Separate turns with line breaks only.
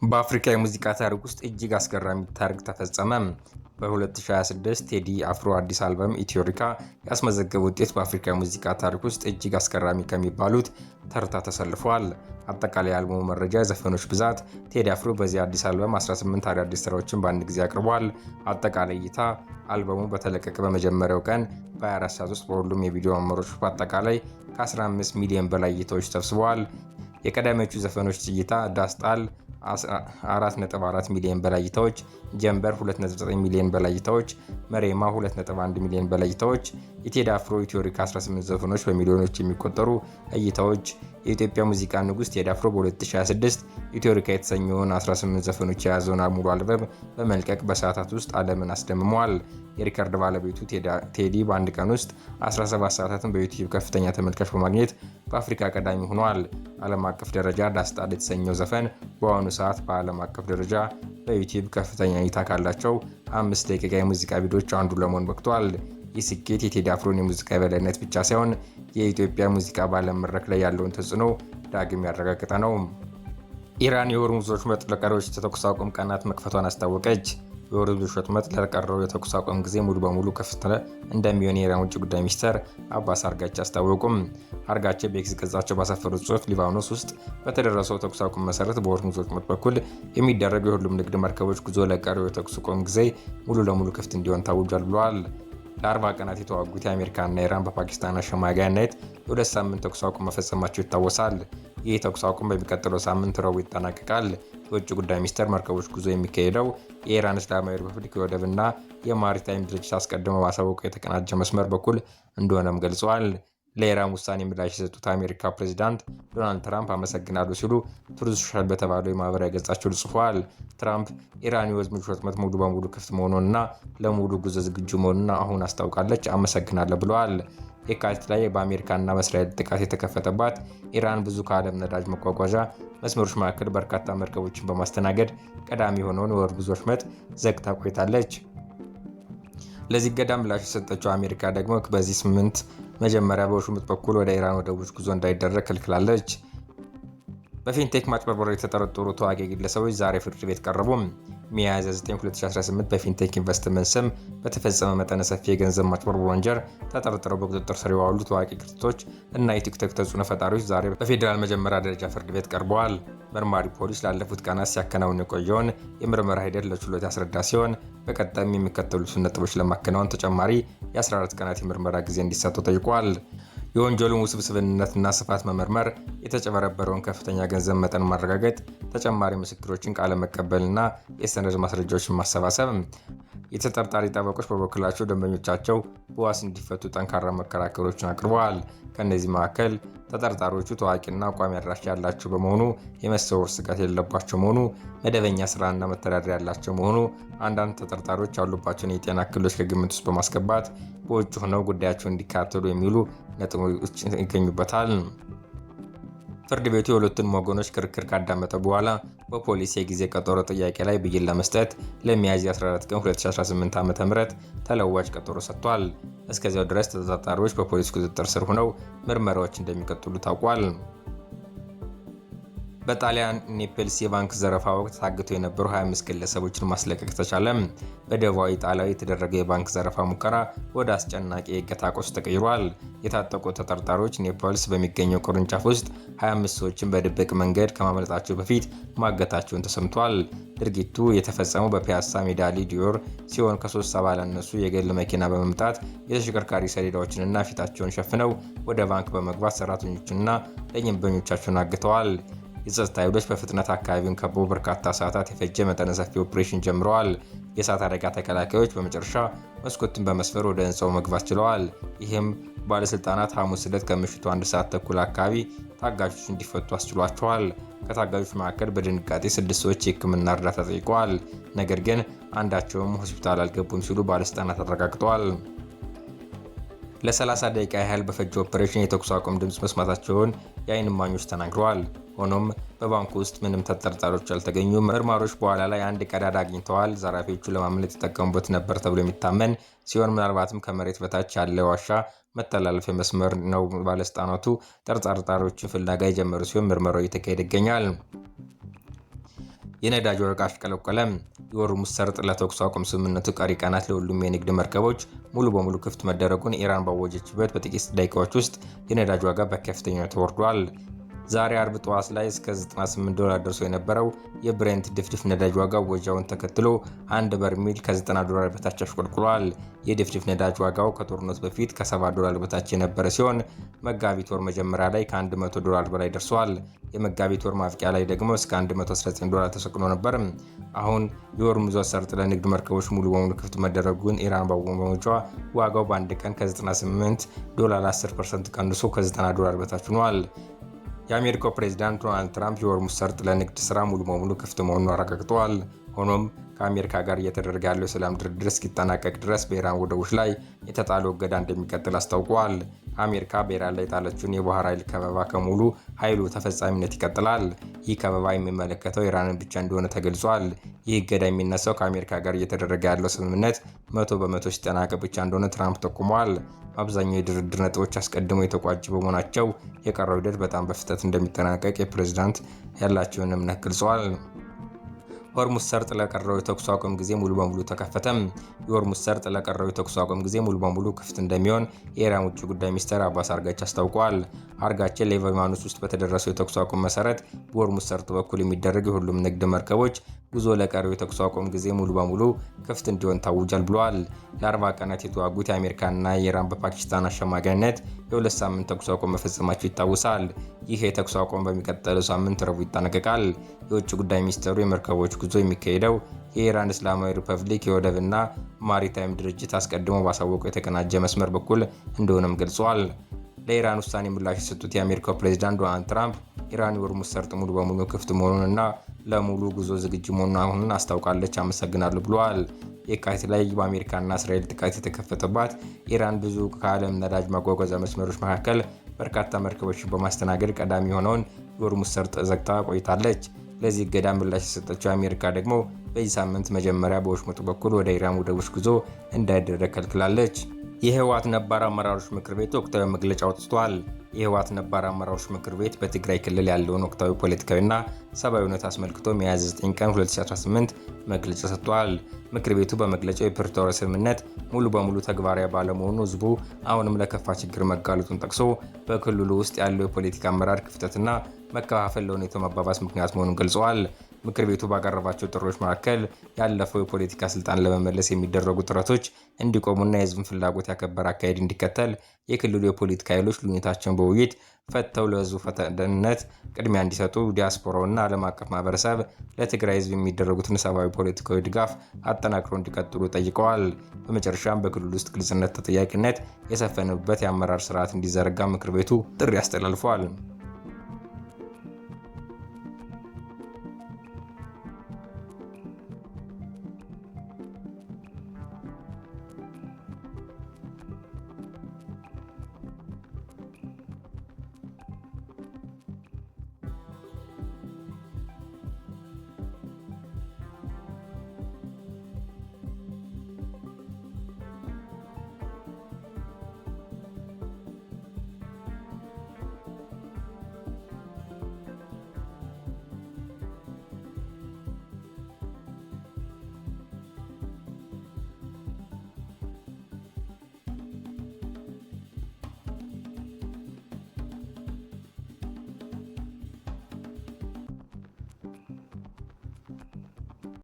በአፍሪካ የሙዚቃ ታሪክ ውስጥ እጅግ አስገራሚ ታሪክ ተፈጸመ። በ2026 ቴዲ አፍሮ አዲስ አልበም ኢትዮሪካ ያስመዘገበው ውጤት በአፍሪካ የሙዚቃ ታሪክ ውስጥ እጅግ አስገራሚ ከሚባሉት ተርታ ተሰልፏል። አጠቃላይ የአልበሙ መረጃ የዘፈኖች ብዛት ቴዲ አፍሮ በዚህ አዲስ አልበም 18 አዳዲስ ስራዎችን በአንድ ጊዜ አቅርቧል። አጠቃላይ እይታ አልበሙ በተለቀቀ በመጀመሪያው ቀን በ24 ሰዓት ውስጥ በሁሉም የቪዲዮ አማራጮች በአጠቃላይ ከ15 ሚሊዮን በላይ እይታዎች ሰብስበዋል። የቀዳሚዎቹ ዘፈኖች እይታ ዳስጣል 4.4 ሚሊዮን በላይ እይታዎች፣ ጀምበር 2.9 ሚሊዮን በላይ እይታዎች፣ መሬማ 2.1 ሚሊዮን በላይ እይታዎች፣ የቴዲ አፍሮ ኢትዮሪካ 18 ዘፈኖች በሚሊዮኖች የሚቆጠሩ እይታዎች። የኢትዮጵያ ሙዚቃ ንጉስ ቴዲ አፍሮ በ2026 ኢትዮሪካ የተሰኘውን 18 ዘፈኖች የያዘውን ሙሉ አልበም በመልቀቅ በሰዓታት ውስጥ ዓለምን አስደምሟል። የሪከርድ ባለቤቱ ቴዲ በአንድ ቀን ውስጥ 17 ሰዓታትን በዩቲዩብ ከፍተኛ ተመልካች በማግኘት በአፍሪካ ቀዳሚ ሆኗል። ዓለም አቀፍ ደረጃ ዳስጣል የተሰኘው ዘፈን በአሁኑ ሰዓት በዓለም አቀፍ ደረጃ በዩቲዩብ ከፍተኛ እይታ ካላቸው 5 ደቂቃ የሙዚቃ ቪዲዮዎች አንዱ ለመሆን በቅቷል። ይህ ስኬት የቴዲ አፍሮን የሙዚቃ የበላይነት ብቻ ሳይሆን የኢትዮጵያ ሙዚቃ በዓለም መድረክ ላይ ያለውን ተጽዕኖ ዳግም ያረጋገጠ ነው። ኢራን የሆርሙዝ ወሽመጥ ለቀሪዎች የተኩስ አቁም ቀናት መክፈቷን አስታወቀች። የሆርሙዝ ወሽመጥ ለቀረው የተኩስ አቁም ጊዜ ሙሉ በሙሉ ክፍት እንደሚሆን የኢራን ውጭ ጉዳይ ሚኒስትር አባስ አርጋቺ አስታወቁም። አርጋቺ በኤክስ ገጻቸው ባሰፈሩት ጽሑፍ ሊባኖስ ውስጥ በተደረሰው ተኩስ አቁም መሰረት በሆርሙዝ ወሽመጥ በኩል የሚደረገው የሁሉም ንግድ መርከቦች ጉዞ ለቀረው የተኩስ አቁም ጊዜ ሙሉ ለሙሉ ክፍት እንዲሆን ታውጇል ብለዋል። ለ40 ቀናት የተዋጉት የአሜሪካና ኢራን በፓኪስታን አሸማጋይነት የሁለት ሳምንት ተኩስ አቁም መፈጸማቸው ይታወሳል። ይህ ተኩስ አቁም በሚቀጥለው ሳምንት ረቡዕ ይጠናቀቃል። የውጭ ጉዳይ ሚኒስቴር መርከቦች ጉዞ የሚካሄደው የኢራን እስላማዊ ሪፐብሊክ የወደብና የማሪታይም ድርጅት አስቀድሞ ባሳወቁ የተቀናጀ መስመር በኩል እንደሆነም ገልጸዋል። ለኢራን ውሳኔ ምላሽ የሰጡት አሜሪካ ፕሬዚዳንት ዶናልድ ትራምፕ አመሰግናለሁ ሲሉ ትሩዝ ሶሻል በተባለው የማህበራዊ ገጻቸው ጽፏል። ትራምፕ ኢራን የሆርሙዝ ወሽመጥ ሙሉ በሙሉ ክፍት መሆኑንና ለሙሉ ጉዞ ዝግጁ መሆኑን አሁን አስታውቃለች፣ አመሰግናለሁ ብለዋል። የካቲት ላይ በአሜሪካና በእስራኤል ጥቃት የተከፈተባት ኢራን ብዙ ከዓለም ነዳጅ መጓጓዣ መስመሮች መካከል በርካታ መርከቦችን በማስተናገድ ቀዳሚ የሆነውን የሆርሙዝ ወሽመጥ ዘግታ ቆይታለች። ለዚህ እገዳ ምላሽ የሰጠችው አሜሪካ ደግሞ በዚህ ሳምንት መጀመሪያ በወሽመጥ በኩል ወደ ኢራን ወደቦች ጉዞ እንዳይደረግ ከልክላለች። በፊንቴክ ማጭበርበር የተጠረጠሩ ታዋቂ ግለሰቦች ዛሬ ፍርድ ቤት ቀረቡ። ሚያዝያ 9 2018 በፊንቴክ ኢንቨስትመንት ስም በተፈጸመ መጠነ ሰፊ የገንዘብ ማጭበርበር ወንጀል ተጠርጥረው በቁጥጥር ስር የዋሉ ታዋቂ ክስተቶች እና የቲክቶክ ተጽዕኖ ፈጣሪዎች ዛሬ በፌዴራል መጀመሪያ ደረጃ ፍርድ ቤት ቀርበዋል። መርማሪ ፖሊስ ላለፉት ቀናት ሲያከናውን የቆየውን የምርመራ ሂደት ለችሎት ያስረዳ ሲሆን በቀጣይም የሚከተሉትን ነጥቦች ለማከናወን ተጨማሪ የ14 ቀናት የምርመራ ጊዜ እንዲሰጠው ጠይቋል። የወንጀሉን ውስብስብነትና ስፋት መመርመር፣ የተጨበረበረውን ከፍተኛ ገንዘብ መጠን ማረጋገጥ፣ ተጨማሪ ምስክሮችን ቃለ መቀበልና የሰነድ ማስረጃዎችን ማሰባሰብ። የተጠርጣሪ ጠበቆች በበኩላቸው ደንበኞቻቸው በዋስ እንዲፈቱ ጠንካራ መከራከሪያዎችን አቅርበዋል። ከእነዚህ መካከል ተጠርጣሪዎቹ ታዋቂና ቋሚ አድራሻ ያላቸው በመሆኑ የመሰወር ስጋት የሌለባቸው መሆኑ፣ መደበኛ ስራና መተዳደሪያ ያላቸው መሆኑ፣ አንዳንድ ተጠርጣሪዎች ያሉባቸውን የጤና እክሎች ከግምት ውስጥ በማስገባት በውጭ ሆነው ጉዳያቸውን እንዲከታተሉ የሚሉ ነጥቦች ይገኙበታል። ፍርድ ቤቱ የሁለቱንም ወገኖች ክርክር ካዳመጠ በኋላ በፖሊስ የጊዜ ቀጠሮ ጥያቄ ላይ ብይን ለመስጠት ለሚያዝያ 14 ቀን 2018 ዓ.ም ተለዋጭ ቀጠሮ ሰጥቷል። እስከዚያው ድረስ ተጠርጣሪዎች በፖሊስ ቁጥጥር ስር ሆነው ምርመራዎች እንደሚቀጥሉ ታውቋል። በጣሊያን ኔፕልስ የባንክ ዘረፋ ወቅት ታግተው የነበሩ 25 ግለሰቦችን ማስለቀቅ ተቻለ። በደቡባዊ ጣሊያ የተደረገው የባንክ ዘረፋ ሙከራ ወደ አስጨናቂ የእገታ ቀውስ ተቀይሯል። የታጠቁ ተጠርጣሪዎች ኔፕልስ በሚገኘው ቅርንጫፍ ውስጥ 25 ሰዎችን በድብቅ መንገድ ከማምለጣቸው በፊት ማገታቸውን ተሰምቷል። ድርጊቱ የተፈጸመው በፒያሳ ሜዳሊ ዲዮር ሲሆን ከ3 ባላነሱ የግል መኪና በመምጣት የተሽከርካሪ ሰሌዳዎችንና ፊታቸውን ሸፍነው ወደ ባንክ በመግባት ሰራተኞችንና ደንበኞቻቸውን አግተዋል። የጸጥታ ኃይሎች በፍጥነት አካባቢውን ከበው በርካታ ሰዓታት የፈጀ መጠነ ሰፊ ኦፕሬሽን ጀምረዋል። የእሳት አደጋ ተከላካዮች በመጨረሻ መስኮትን በመስበር ወደ ህንፃው መግባት ችለዋል። ይህም ባለስልጣናት ሐሙስ ዕለት ከምሽቱ 1 ሰዓት ተኩል አካባቢ ታጋቾች እንዲፈቱ አስችሏቸዋል። ከታጋቾች መካከል በድንጋጤ 6 ሰዎች የሕክምና እርዳታ ጠይቀዋል። ነገር ግን አንዳቸውም ሆስፒታል አልገቡም ሲሉ ባለስልጣናት አረጋግጠዋል። ለ30 ደቂቃ ያህል በፈጀ ኦፕሬሽን የተኩስ አቁም ድምፅ መስማታቸውን የዓይን እማኞች ተናግረዋል። ሆኖም በባንኩ ውስጥ ምንም ተጠርጣሪዎች አልተገኙም። መርማሪዎች በኋላ ላይ አንድ ቀዳዳ አግኝተዋል። ዘራፊዎቹ ለማምለጥ የተጠቀሙበት ነበር ተብሎ የሚታመን ሲሆን ምናልባትም ከመሬት በታች ያለ ዋሻ መተላለፊያ መስመር ነው። ባለስልጣናቱ ተጠርጣሪዎችን ፍለጋ የጀመሩ ሲሆን ምርመራው እየተካሄደ ይገኛል። የነዳጅ ዋጋ አሽቆለቆለ። የሆርሙዝ ሰርጥ ለተኩስ አቁም ስምምነቱ ቀሪ ቀናት ለሁሉም የንግድ መርከቦች ሙሉ በሙሉ ክፍት መደረጉን ኢራን ባወጀችበት በጥቂት ደቂቃዎች ውስጥ የነዳጅ ዋጋ በከፍተኛ ተወርዷል። ዛሬ አርብ ጠዋት ላይ እስከ $98 ደርሶ የነበረው የብሬንት ድፍድፍ ነዳጅ ዋጋ ወጃውን ተከትሎ አንድ በርሜል ከ$90 በታች አሽቆልቁሏል። የድፍድፍ ነዳጅ ዋጋው ከጦርነቱ በፊት ከ$70 በታች የነበረ ሲሆን መጋቢት ወር መጀመሪያ ላይ ከ$100 በላይ ደርሷል። የመጋቢት ወር ማብቂያ ላይ ደግሞ እስከ $119 ተሰቅሎ ነበር። አሁን የሆርሙዝ ሰርጥ ለንግድ መርከቦች ሙሉ በሙሉ ክፍት መደረጉን ኢራን ባወጀችው ዋጋው በአንድ ቀን ከ$98 10% ቀንሶ ከ$90 በታች ሆኗል። የአሜሪካው ፕሬዝዳንት ዶናልድ ትራምፕ የሆርሙዝ ሰርጥ ለንግድ ስራ ሙሉ በሙሉ ክፍት መሆኑን አረጋግጠዋል። ሆኖም ከአሜሪካ ጋር እየተደረገ ያለው የሰላም ድርድር እስኪጠናቀቅ ድረስ በኢራን ወደቦች ላይ የተጣለው እገዳ እንደሚቀጥል አስታውቋል። አሜሪካ በኢራን ላይ የጣለችውን የባህር ኃይል ከበባ ከሙሉ ኃይሉ ተፈጻሚነት ይቀጥላል። ይህ ከበባ የሚመለከተው ኢራንን ብቻ እንደሆነ ተገልጿል። ይህ እገዳ የሚነሳው ከአሜሪካ ጋር እየተደረገ ያለው ስምምነት 100% ሲጠናቀቅ ብቻ እንደሆነ ትራምፕ ጠቁመዋል። አብዛኛው የድርድር ነጥቦች አስቀድመው የተቋጩ በመሆናቸው የቀረው ሂደት በጣም በፍጥነት እንደሚጠናቀቅ የፕሬዝዳንት ያላቸውን እምነት ገልጸዋል። ሆርሙዝ ሰርጥ ለቀረው የተኩስ አቁም ጊዜ ሙሉ በሙሉ ተከፈተም። የሆርሙዝ ሰርጥ ለቀረው የተኩስ አቁም ጊዜ ሙሉ በሙሉ ክፍት እንደሚሆን የኢራን ውጭ ጉዳይ ሚኒስትር አባስ አርጋች አስታውቀዋል። አርጋች ሊባኖስ ውስጥ በተደረሰው የተኩስ አቁም መሰረት በሆርሙዝ ሰርጥ በኩል የሚደረግ የሁሉም ንግድ መርከቦች ጉዞ ለቀረው የተኩስ አቁም ጊዜ ሙሉ በሙሉ ክፍት እንዲሆን ታውጇል ብለዋል። ለ40 ቀናት የተዋጉት የአሜሪካና የኢራን በፓኪስታን አሸማጋይነት የ2 ሳምንት ተኩስ አቁም መፈጸማቸው ይታወሳል። ይህ የተኩስ አቁም በሚቀጥለው ሳምንት ረቡዕ ይጠናቀቃል። የውጭ ጉዳይ ሚኒስትሩ የመርከቦች ጉዞ የሚካሄደው የኢራን እስላማዊ ሪፐብሊክ የወደብና ማሪታይም ድርጅት አስቀድሞ ባሳወቀው የተቀናጀ መስመር በኩል እንደሆነም ገልጿል። ለኢራን ውሳኔ ምላሽ የሰጡት የአሜሪካው ፕሬዝዳንት ዶናልድ ትራምፕ ኢራን የሆርሙዝ ሰርጥ ሙሉ በሙሉ ክፍት መሆኑንና ለሙሉ ጉዞ ዝግጁ መሆኑን አስታውቃለች፣ አመሰግናለሁ ብለዋል። የካቲት ላይ በአሜሪካና እስራኤል ጥቃት የተከፈተባት ኢራን ብዙ ከዓለም ነዳጅ ማጓጓዣ መስመሮች መካከል በርካታ መርከቦችን በማስተናገድ ቀዳሚ የሆነውን የሆርሙዝ ሰርጥ ዘግታ ቆይታለች። ለዚህ እገዳ ምላሽ የሰጠችው አሜሪካ ደግሞ በዚህ ሳምንት መጀመሪያ በወሽመጡ በኩል ወደ ኢራን ወደቦች ጉዞ እንዳይደረግ ከልክላለች። የህወሓት ነባር አመራሮች ምክር ቤት ወቅታዊ መግለጫ አውጥቷል። የህወሓት ነባር አመራሮች ምክር ቤት በትግራይ ክልል ያለውን ወቅታዊ ፖለቲካዊና ሰብአዊ ሁኔታ አስመልክቶ ሚያዝያ 9 ቀን 2018 መግለጫ ሰጥቷል። ምክር ቤቱ በመግለጫው የፕሪቶሪያ ስምምነት ሙሉ በሙሉ ተግባራዊ ባለመሆኑ ህዝቡ አሁንም ለከፋ ችግር መጋለጡን ጠቅሶ በክልሉ ውስጥ ያለው የፖለቲካ አመራር ክፍተትና መከፋፈል ለሁኔታው መባባስ ምክንያት መሆኑን ገልጸዋል። ምክር ቤቱ ባቀረባቸው ጥሪዎች መካከል ያለፈው የፖለቲካ ስልጣን ለመመለስ የሚደረጉ ጥረቶች እንዲቆሙና የህዝብን ፍላጎት ያከበረ አካሄድ እንዲከተል የክልሉ የፖለቲካ ኃይሎች ልዩነታቸውን በውይይት ፈተው ለህዝቡ ደህንነት ቅድሚያ እንዲሰጡ፣ ዲያስፖራውና ዓለም አቀፍ ማህበረሰብ ለትግራይ ህዝብ የሚደረጉትን ሰብአዊ ፖለቲካዊ ድጋፍ አጠናክረው እንዲቀጥሉ ጠይቀዋል። በመጨረሻም በክልሉ ውስጥ ግልጽነት፣ ተጠያቂነት የሰፈነበት የአመራር ስርዓት እንዲዘረጋ ምክር ቤቱ ጥሪ አስተላልፏል።